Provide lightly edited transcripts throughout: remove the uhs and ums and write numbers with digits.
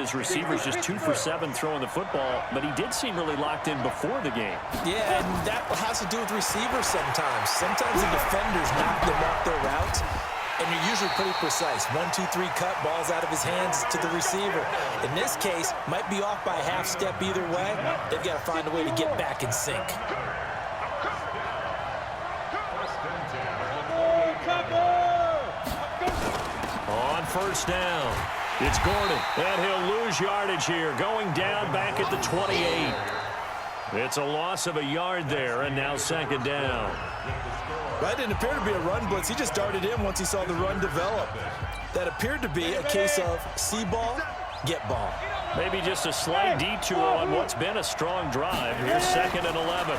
those receivers just 2 for 7 throwing the football, but he did seem really locked in before the game. Yeah, and that has to do with receivers sometimes. Sometimes the defenders knock them off their routes, and you're usually pretty precise. 1, 2, 3 cut, balls out of his hands to the receiver. In this case, might be off by a half step either way. They've got to find a way to get back in sync. On first down, it's Gordon, and he'll lose yardage here, going down back at the 28. It's a loss of a yard there, and now second down. That didn't appear to be a run blitz. He just darted in once he saw the run develop. That appeared to be a case of see ball, get ball. Maybe just a slight detour on what's been a strong drive. Here's 2nd and 11.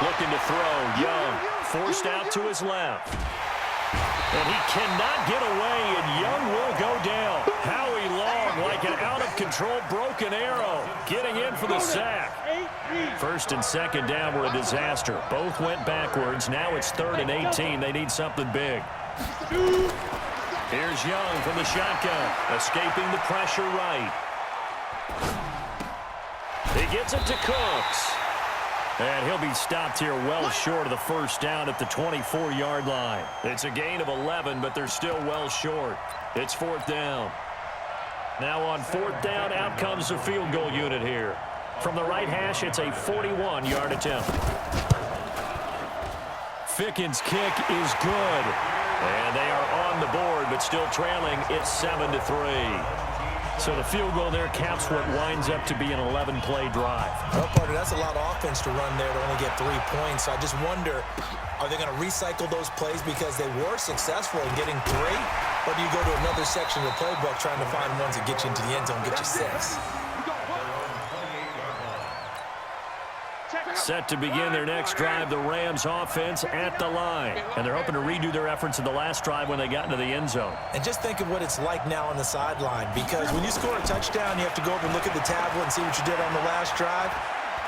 Looking to throw, Young, forced out to his left. And he cannot get away, and Young will go down. Howie Long, like an out-of-control broken arrow, getting in for the sack. 1st and 2nd down were a disaster. Both went backwards. Now it's 3rd and 18. They need something big. Here's Young from the shotgun, escaping the pressure right. He gets it to Cooks. And he'll be stopped here well short of the first down at the 24-yard line. It's a gain of 11, but they're still well short. It's 4th down. Now on 4th down, out comes the field goal unit here. From the right hash, it's a 41-yard attempt. Ficken's kick is good. And they are on the board, but still trailing. It's 7-3. So the field goal there caps what winds up to be an 11-play drive. Well, partner, that's a lot of offense to run there to only get 3 points. So I just wonder, are they going to recycle those plays because they were successful in getting 3? Or do you go to another section of the playbook trying to find ones that get you into the end zone and get you 6? Set to begin their next drive, the Rams offense at the line. And they're hoping to redo their efforts in the last drive when they got into the end zone. And just think of what it's like now on the sideline, because when you score a touchdown, you have to go over and look at the tablet and see what you did on the last drive.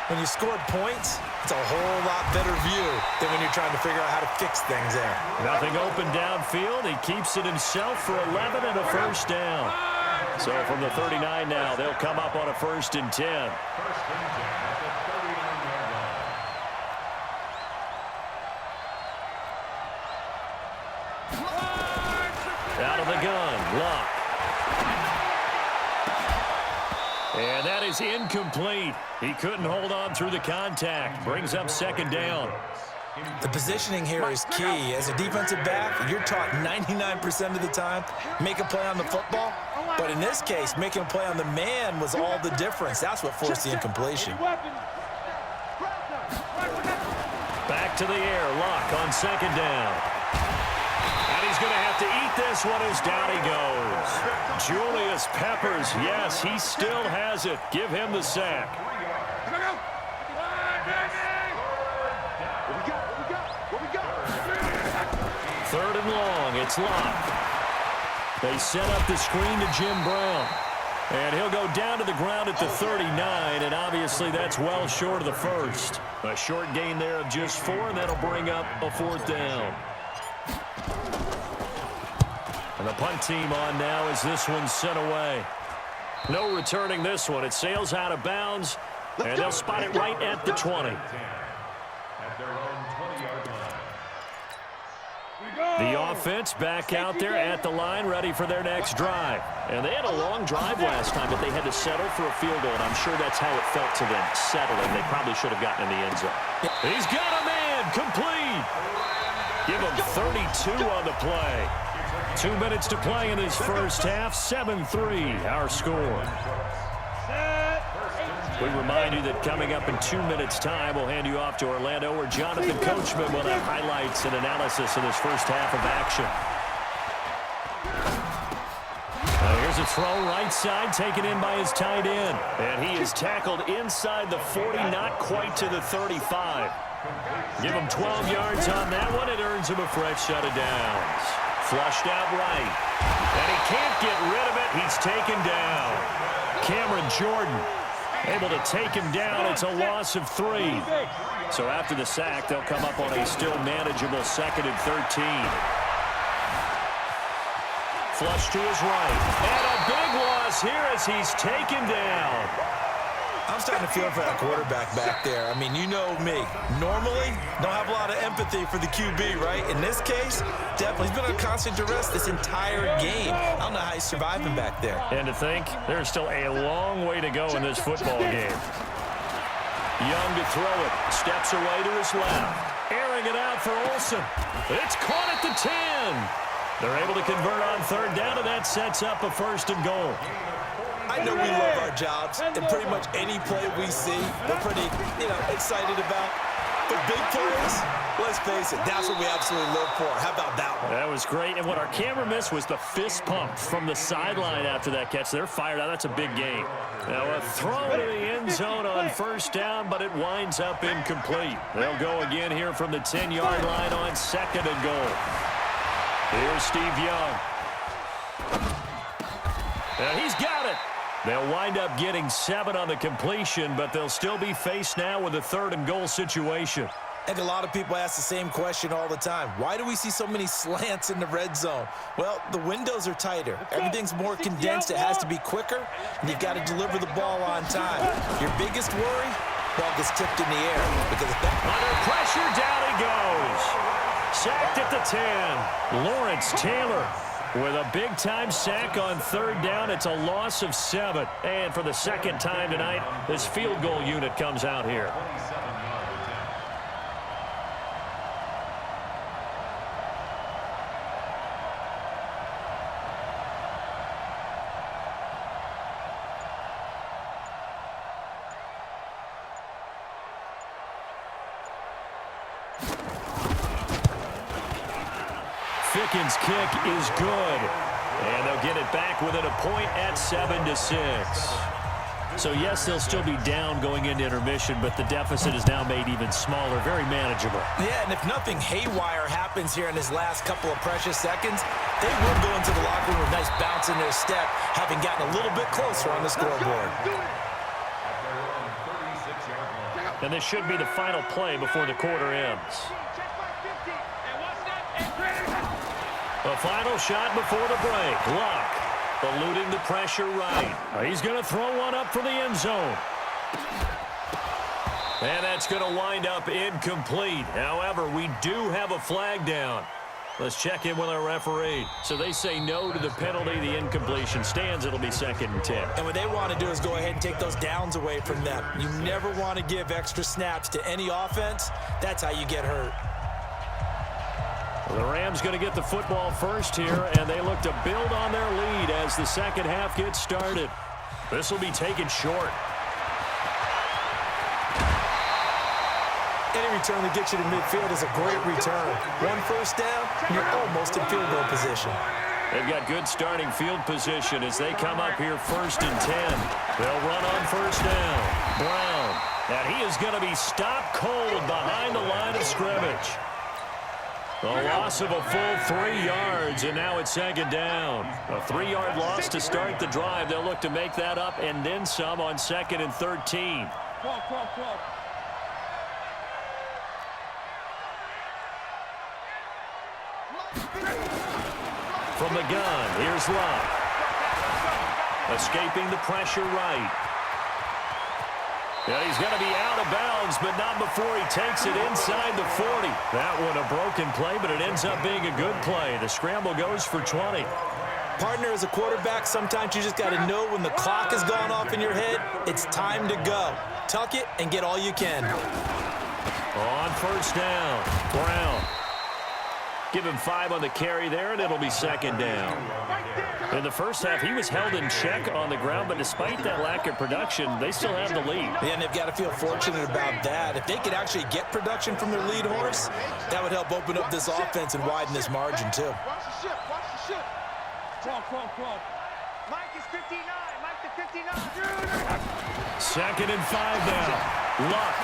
When you scored points, it's a whole lot better view than when you're trying to figure out how to fix things there. Nothing open downfield. He keeps it himself for 11 and a first down. So from the 39 now, they'll come up on a 1st and 10. Out of the gun, Luck. And that is incomplete. He couldn't hold on through the contact. Brings up 2nd down. The positioning here is key. As a defensive back, you're taught 99% of the time, make a play on the football. But in this case, making a play on the man was all the difference. That's what forced the incompletion. Back to the air, Luck on 2nd down. He's going to have to eat this one as down he goes. Julius Peppers, yes, he still has it. Give him the sack. 3rd and long, it's Locke. They set up the screen to Jim Brown. And he'll go down to the ground at the 39, and obviously that's well short of the first. A short gain there of just 4, and that'll bring up a 4th down. And the punt team on now as this one's sent away. No returning this one. It sails out of bounds, and they'll spot it right at the 20. The offense back out there at the line, ready for their next drive. And they had a long drive last time, but they had to settle for a field goal, and I'm sure that's how it felt to them, settling. They probably should have gotten in the end zone. He's got a man, complete. Give him 32 on the play. 2 minutes to play in this first half, 7-3, our score. We remind you that coming up in 2 minutes' time, we'll hand you off to Orlando, where Jonathan Coachman will have highlights and analysis of this first half of action. Here's a throw right side, taken in by his tight end. And he is tackled inside the 40, not quite to the 35. Give him 12 yards on that one. It earns him a fresh set of downs. Flushed out right. And he can't get rid of it. He's taken down. Cameron Jordan able to take him down. It's a loss of 3. So after the sack, they'll come up on a still manageable 2nd and 13. Flush to his right. And a big loss here as he's taken down. I'm starting to feel for that quarterback back there. I mean, you know me. Normally, don't have a lot of empathy for the QB, right? In this case, definitely. He's been on constant duress this entire game. I don't know how he's surviving back there. And to think, there's still a long way to go in this football game. Young to throw it. Steps away to his left. Airing it out for Olsen. It's caught at the 10. They're able to convert on third down, and that sets up a 1st and goal. I know we love our jobs, and pretty much any play we see, we're pretty, excited about. But big plays, let's face it, that's what we absolutely live for. How about that one? That was great, and what our camera missed was the fist pump from the sideline after that catch. They're fired out. That's a big game. Now a throw to the end zone on 1st down, but it winds up incomplete. They'll go again here from the 10-yard line on 2nd and goal. Here's Steve Young. And he's got it. They'll wind up getting 7 on the completion, but they'll still be faced now with a 3rd and goal situation. And a lot of people ask the same question all the time. Why do we see so many slants in the red zone? Well, the windows are tighter. Everything's more condensed. It has to be quicker, and you've got to deliver the ball on time. Your biggest worry? Ball gets tipped in the air. Because if that... Under pressure, down he goes. Sacked at the 10. Lawrence Taylor with a big-time sack on 3rd down. It's a loss of 7. And for the 2nd time tonight, this field goal unit comes out here. Ficken's kick is good. And they'll get it back within a point at 7-6. So, yes, they'll still be down going into intermission, but the deficit is now made even smaller, very manageable. Yeah, and if nothing haywire happens here in his last couple of precious seconds, they will go into the locker room with a nice bounce in their step, having gotten a little bit closer on the scoreboard. And this should be the final play before the quarter ends. The final shot before the break. Luck eluding the pressure right. He's going to throw one up for the end zone. And that's going to wind up incomplete. However, we do have a flag down. Let's check in with our referee. So they say no to the penalty. The incompletion stands. It'll be 2nd and 10. And what they want to do is go ahead and take those downs away from them. You never want to give extra snaps to any offense. That's how you get hurt. The Rams going to get the football first here, and they look to build on their lead as the 2nd half gets started. This will be taken short. Any return that gets you to midfield is a great return. 1 first down, you're almost in field goal position. They've got good starting field position as they come up here 1st and 10. They'll run on 1st down. Brown, and he is going to be stopped cold behind the line of scrimmage. A loss of a full 3 yards, and now it's 2nd down. A 3-yard loss to start the drive. They'll look to make that up and then some on 2nd and 13. From the gun, here's Luck. Escaping the pressure right. Yeah, he's going to be out of bounds, but not before he takes it inside the 40. That one a broken play, but it ends up being a good play. The scramble goes for 20. Partner, as a quarterback, sometimes you just got to know when the clock has gone off in your head, it's time to go. Tuck it and get all you can. On 1st down, Brown. Give him 5 on the carry there, and it'll be 2nd down. In the first half, he was held in check on the ground, but despite that lack of production, they still have the lead. Yeah, and they've got to feel fortunate about that. If they could actually get production from their lead horse, that would help open up this offense and widen this margin, too. Watch the ship, watch the ship. Come on. Mike is 59, Mike to 59. 2nd and 5 now. Luck.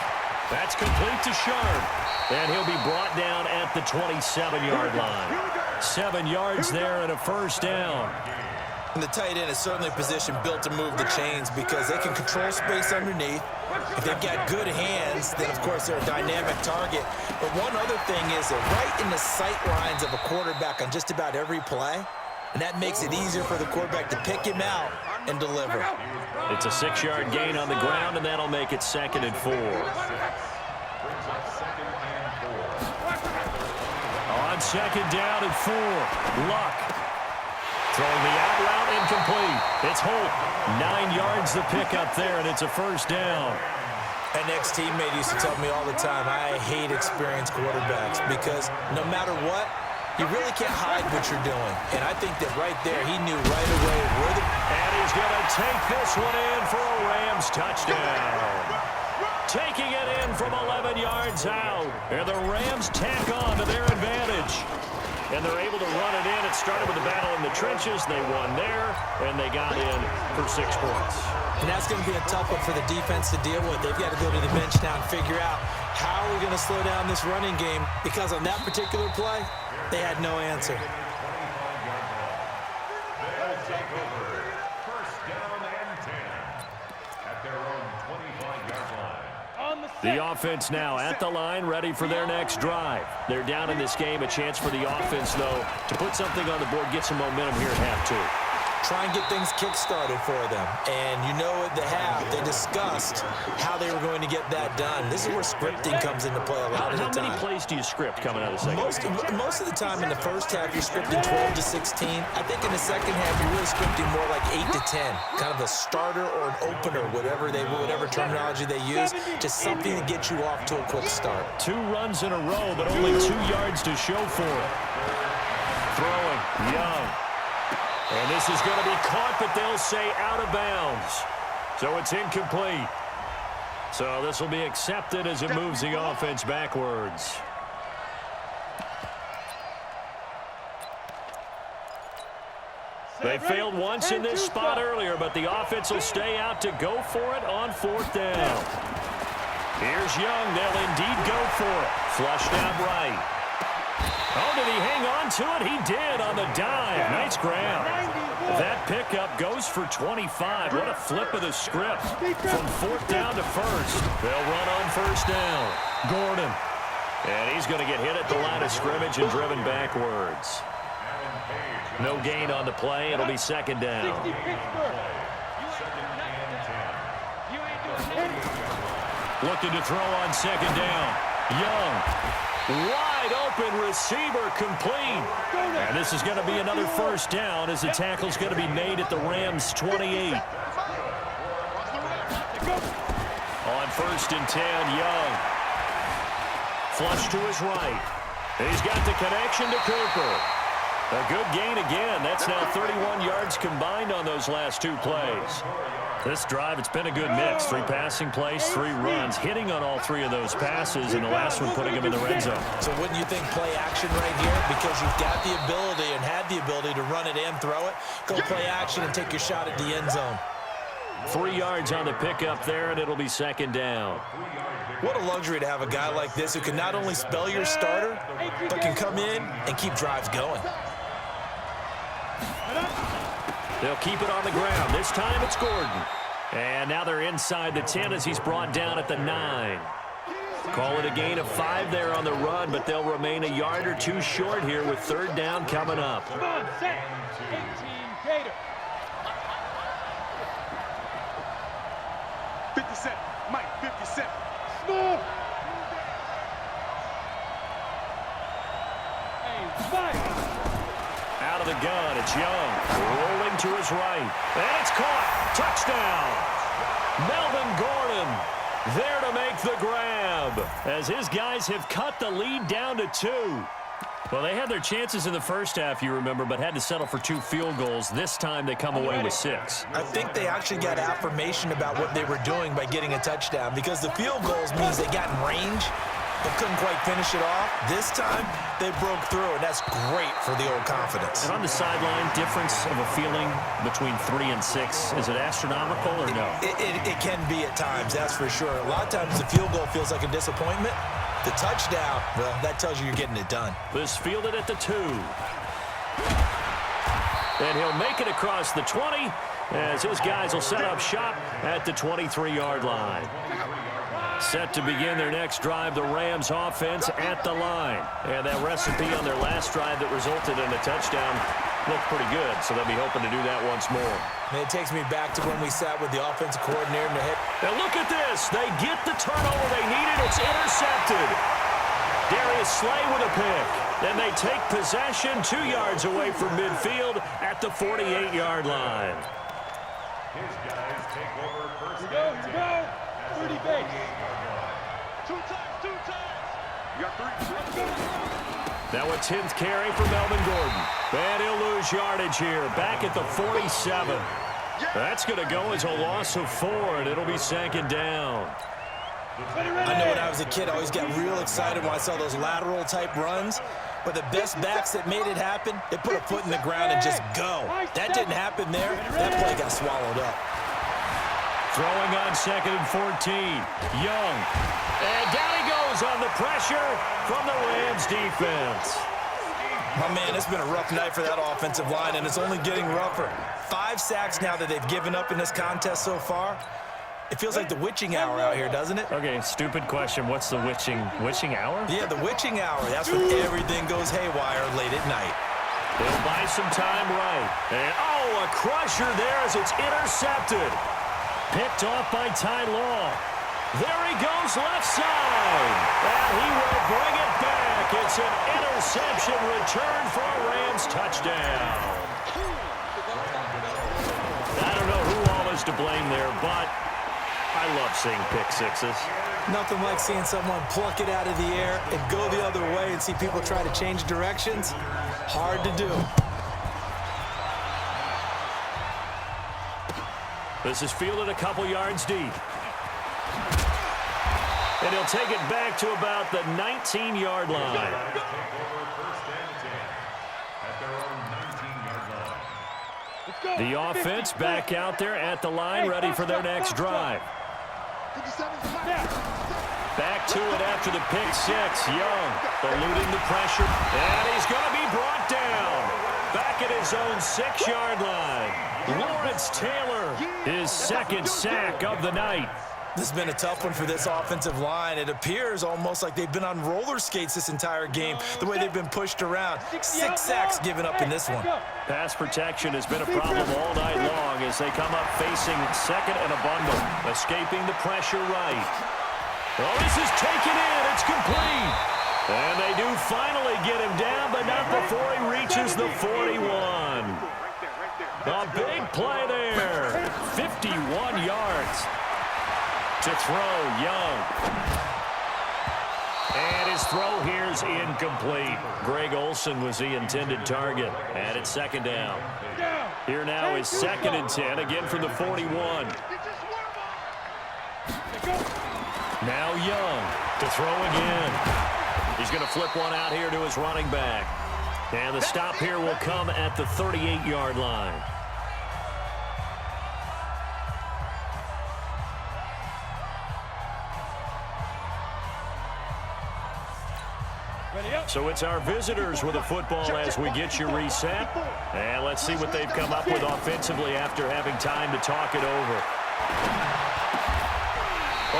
That's complete to Sharp. And he'll be brought down at the 27-yard line. 7 yards there and a 1st down. And the tight end is certainly a position built to move the chains because they can control space underneath. If they've got good hands, then, of course, they're a dynamic target. But one other thing is that right in the sight lines of a quarterback on just about every play, And that makes it easier for the quarterback to pick him out and deliver. It's a 6-yard gain on the ground, and that'll make it 2nd and 4. On 2nd down and 4, Luck. Throwing the out route, incomplete. It's Holt. 9 yards to pick up there, and it's a 1st down. An ex-teammate used to tell me all the time, I hate experienced quarterbacks because no matter what, you really can't hide what you're doing. And I think that right there, he knew right away where the... And he's going to take this one in for a Rams touchdown. Taking it in from 11 yards out. And the Rams tack on to their advantage. And they're able to run it in. It started with a battle in the trenches. They won there, and they got in for 6 points. And that's going to be a tough one for the defense to deal with. They've got to go to the bench now and figure out how are we going to slow down this running game, because on that particular play, they had no answer. The offense now at the line, ready for their next drive. They're down in this game. A chance for the offense, though, to put something on the board, get some momentum here at half 2. Try and get things kick-started for them. And you know at the half, they discussed how they were going to get that done. This is where scripting comes into play a lot of the time. How many plays do you script coming out of the second? Most of the time in the first half, you're scripting 12 to 16. I think in the second half, you're really scripting more like 8 to 10. Kind of a starter or an opener, whatever terminology they use. Just something to get you off to a quick start. 2 runs in a row, but only 2 yards to show for it. Throwing, Young. And this is going to be caught, but they'll say out of bounds. So it's incomplete. So this will be accepted as it moves the offense backwards. They failed once in this spot earlier, but the offense will stay out to go for it on 4th down. Here's Young. They'll indeed go for it. Flushed out right. Oh, did he hang on to it? He did on the dive. Nice grab. That pickup goes for 25. What a flip of the script. From 4th down to 1st. They'll run on 1st down. Gordon. And he's going to get hit at the line of scrimmage and driven backwards. No gain on the play. It'll be 2nd down. Looking to throw on 2nd down. Young. Wide open receiver complete. And this is going to be another 1st down as the tackle's going to be made at the Rams 28. On 1st and 10, Young. Flush to his right. He's got the connection to Cooper. A good gain again. That's now 31 yards combined on those last 2 plays. This drive, it's been a good mix. 3 passing plays, 3 runs, hitting on all 3 of those passes, and the last one putting him in the red zone. So wouldn't you think play action right here? Because you've got the ability and had the ability to run it and throw it. Go play action and take your shot at the end zone. 3 yards on the pickup there, and it'll be 2nd down. What a luxury to have a guy like this who can not only spell your starter, but can come in and keep drives going. They'll keep it on the ground. This time it's Gordon. And now they're inside the 10 as he's brought down at the 9. Call it a gain of 5 there on the run, but they'll remain a yard or 2 short here with 3rd down coming up. Come on, set. 18 Gator. 57. Mike, 57. Small. Hey, Mike. Out of the gun, it's Young. Rolling to his right. And it's caught. Touchdown. Melvin Gordon there to make the grab as his guys have cut the lead down to 2. Well, they had their chances in the first half, you remember, but had to settle for 2 field goals. This time they come away with 6. I think they actually got affirmation about what they were doing by getting a touchdown, because the field goals means they got in range but couldn't quite finish it off. This time, they broke through, and that's great for the old confidence. And on the sideline, difference of a feeling between 3 and 6, is it astronomical or no? It can be at times, that's for sure. A lot of times the field goal feels like a disappointment. The touchdown, well, that tells you you're getting it done. This fielded at the 2. And he'll make it across the 20 as his guys will set up shop at the 23-yard line. Set to begin their next drive, the Rams offense at the line. And that recipe on their last drive that resulted in a touchdown looked pretty good, so they'll be hoping to do that once more. And it takes me back to when we sat with the offensive coordinator in the head. Now look at this. They get the turnover they needed. It's intercepted. Darius Slay with a pick. Then they take possession 2 yards away from midfield at the 48-yard line. His guys take over first. Here we go. 30 base. Two times. You got 3. Now a 10th carry for Melvin Gordon. And he'll lose yardage here. Back at the 47. That's going to go as a loss of 4, and it'll be 2nd down. I know when I was a kid, I always got real excited when I saw those lateral-type runs. But the best backs that made it happen, they put a foot in the ground and just go. That didn't happen there. That play got swallowed up. Throwing on 2nd and 14. Young. And down he goes on the pressure from the Rams defense. My man, it's been a rough night for that offensive line, and it's only getting rougher. 5 sacks now that they've given up in this contest so far. It feels like the witching hour out here, doesn't it? Okay, stupid question. What's the witching hour? Yeah, the witching hour. That's when everything goes haywire late at night. They'll buy some time right. And, a crusher there as it's intercepted. Picked off by Ty Law. There he goes left side. And he will bring it back. It's an interception return for a Rams touchdown. I don't know who all is to blame there, but I love seeing pick sixes. Nothing like seeing someone pluck it out of the air and go the other way and see people try to change directions. Hard to do. This is fielded a couple yards deep. And he'll take it back to about the 19-yard line. The offense back out there at the line, ready for their next drive. Back to it after the pick six. Young eluding the pressure. And he's going to be brought down. Back at his own 6-yard line. Lawrence Taylor, his 2nd sack of the night. This has been a tough one for this offensive line. It appears almost like they've been on roller skates this entire game, the way they've been pushed around. 6 sacks given up in this one. Pass protection has been a problem all night long as they come up facing 2nd and a bundle, escaping the pressure right. Oh, this is taken in. It's complete. And they do finally get him down, but not before he reaches the 41. A big play there. 51 yards. To throw, Young. And his throw here's incomplete. Greg Olsen was the intended target. And it's 2nd down. Here now is 2nd and 10, again from the 41. Now Young to throw again. He's going to flip one out here to his running back. And the stop here will come at the 38-yard line. So it's our visitors with the football as we get you reset. And let's see what they've come up with offensively after having time to talk it over.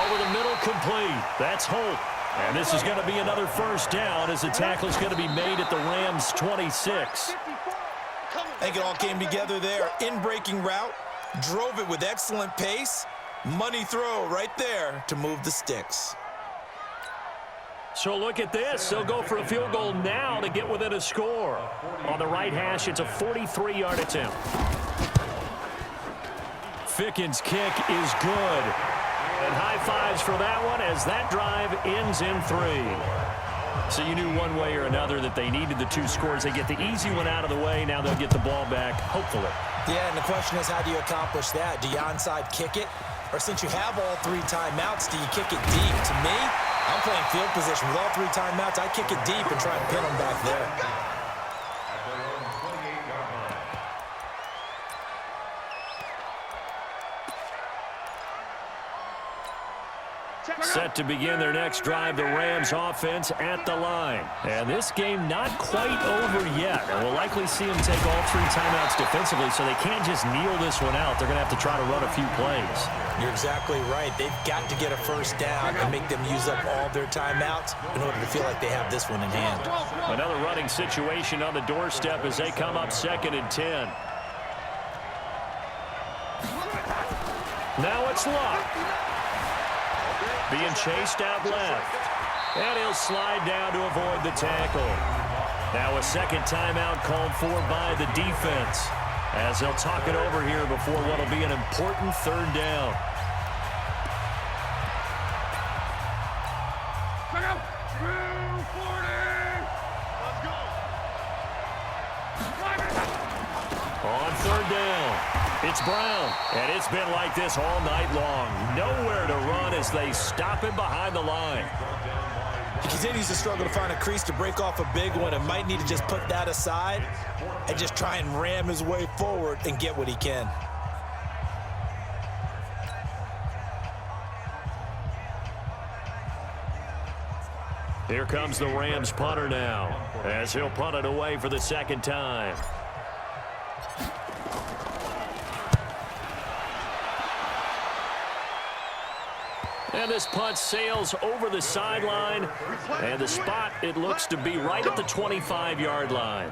Over the middle, complete. That's Holt. And this is going to be another 1st down as the tackle is going to be made at the Rams' 26. I think it all came together there. In-breaking route, drove it with excellent pace. Money throw right there to move the sticks. So look at this. They'll go for a field goal now to get within a score. On the right hash, it's a 43-yard attempt. Ficken's kick is good. And high fives for that one as that drive ends in 3. So you knew one way or another that they needed the 2 scores. They get the easy one out of the way. Now they'll get the ball back, hopefully. Yeah, and the question is, how do you accomplish that? Do you onside kick it? Or since you have all 3 timeouts, do you kick it deep? To me, I'm playing field position. With all 3 timeouts, I kick it deep and try and pin them back there. Set to begin their next drive, the Rams offense at the line. And this game not quite over yet. And we'll likely see them take all 3 timeouts defensively, so they can't just kneel this one out. They're going to have to try to run a few plays. You're exactly right. They've got to get a first down and make them use up all their timeouts in order to feel like they have this one in hand. Another running situation on the doorstep as they come up 2nd and 10. Now it's Luck. Being chased out left. And he'll slide down to avoid the tackle. Now a second timeout called for by the defense, as they'll talk it over here before what will be an important 3rd down. On 3rd down, it's Brown, and it's been like this all night long. Nowhere to run as they stop him behind the line. He continues to struggle to find a crease to break off a big one and might need to just put that aside and just try and ram his way forward and get what he can. Here comes the Rams punter now, as he'll punt it away for the 2nd time. And this punt sails over the sideline, and the spot, it looks to be right at the 25-yard line.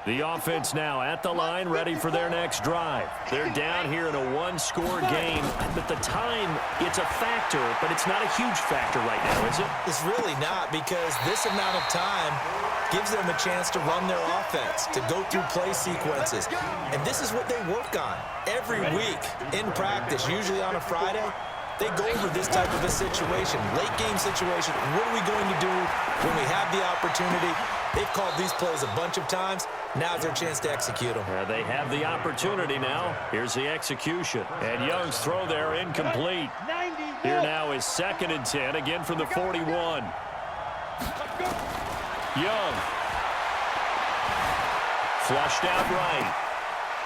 The offense now at the line, ready for their next drive. They're down here in a 1-score game. But the time, it's a factor, but it's not a huge factor right now, is it? It's really not, because this amount of time gives them a chance to run their offense, to go through play sequences. And this is what they work on every week in practice, usually on a Friday. They go over this type of a situation, late game situation. What are we going to do when we have the opportunity? They've called these plays a bunch of times. Now's their chance to execute them. They have the opportunity now. Here's the execution. And Young's throw there incomplete. Here now is 2nd and 10, again from the 41. Young. Flushed out right.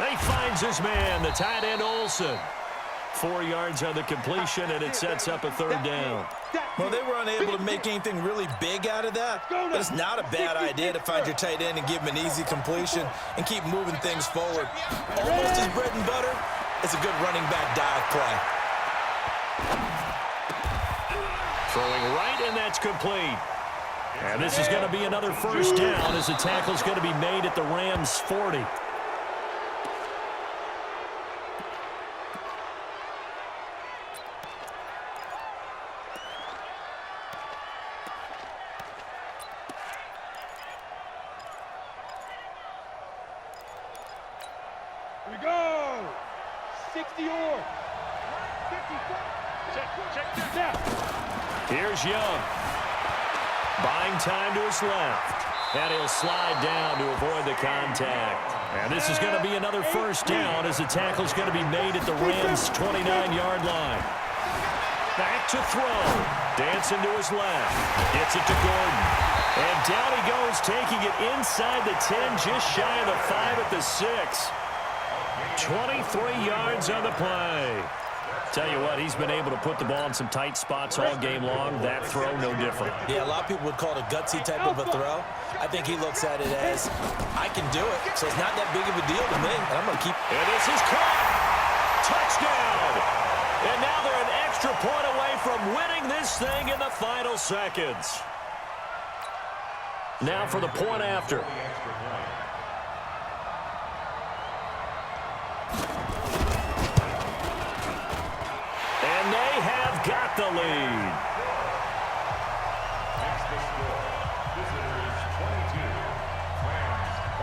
He finds his man, the tight end Olsen. 4 yards on the completion, and it sets up a 3rd down. Well, they were unable to make anything really big out of that, but it's not a bad idea to find your tight end and give him an easy completion and keep moving things forward. Almost his bread and butter is a good running back dive play. Throwing right, and that's complete. And this is going to be another 1st down as the tackle is going to be made at the Rams' 40. Here we go. 60 or 50. Check this out. Here's Young. Buying time to his left. And he'll slide down to avoid the contact. And this is going to be another 1st down as the tackle is going to be made at the Rams' 29-yard line. Back to throw. Dancing to his left. Gets it to Gordon. And down he goes, taking it inside the 10, just shy of the 5 at the 6. 23 yards on the play. Tell you what, he's been able to put the ball in some tight spots all game long. That throw, no different. Yeah, a lot of people would call it a gutsy type of a throw. I think he looks at it as, I can do it, so it's not that big of a deal to me, and I'm going to keep... And this is caught. Touchdown. And now they're an extra point away from winning this thing in the final seconds. Now for the point after. And they have got the lead.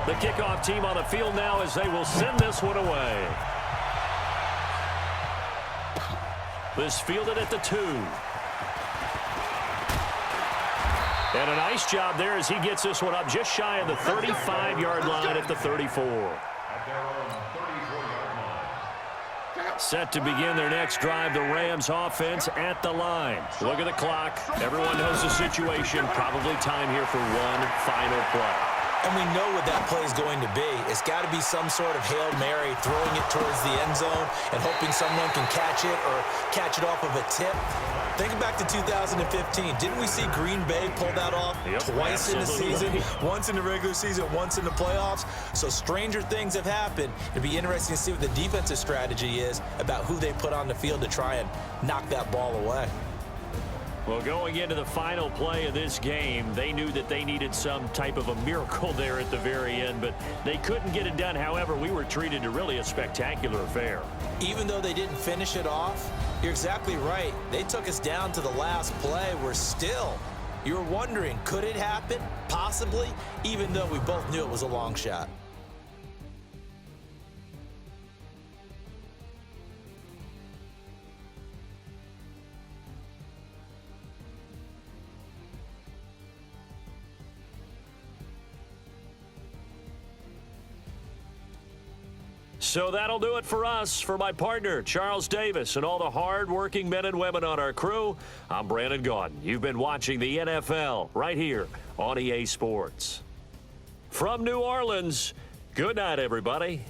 The kickoff team on the field now as they will send this one away. This fielded at the 2. And a nice job there as he gets this one up just shy of the 35-yard line at the 34. Set to begin their next drive, the Rams offense at the line. Look at the clock. Everyone knows the situation. Probably time here for one final play. And we know what that play is going to be. It's got to be some sort of Hail Mary, throwing it towards the end zone and hoping someone can catch it or catch it off of a tip. Thinking back to 2015, didn't we see Green Bay pull that off twice in the season? Once in the regular season, once in the playoffs. So stranger things have happened. It'd be interesting to see what the defensive strategy is about who they put on the field to try and knock that ball away. Well, going into the final play of this game, they knew that they needed some type of a miracle there at the very end, but they couldn't get it done. However, we were treated to really a spectacular affair. Even though they didn't finish it off, you're exactly right. They took us down to the last play. We're still, you were wondering, could it happen? Possibly, even though we both knew it was a long shot. So that'll do it for us. For my partner, Charles Davis, and all the hard-working men and women on our crew, I'm Brandon Gaudin. You've been watching the NFL right here on EA Sports. From New Orleans, good night, everybody.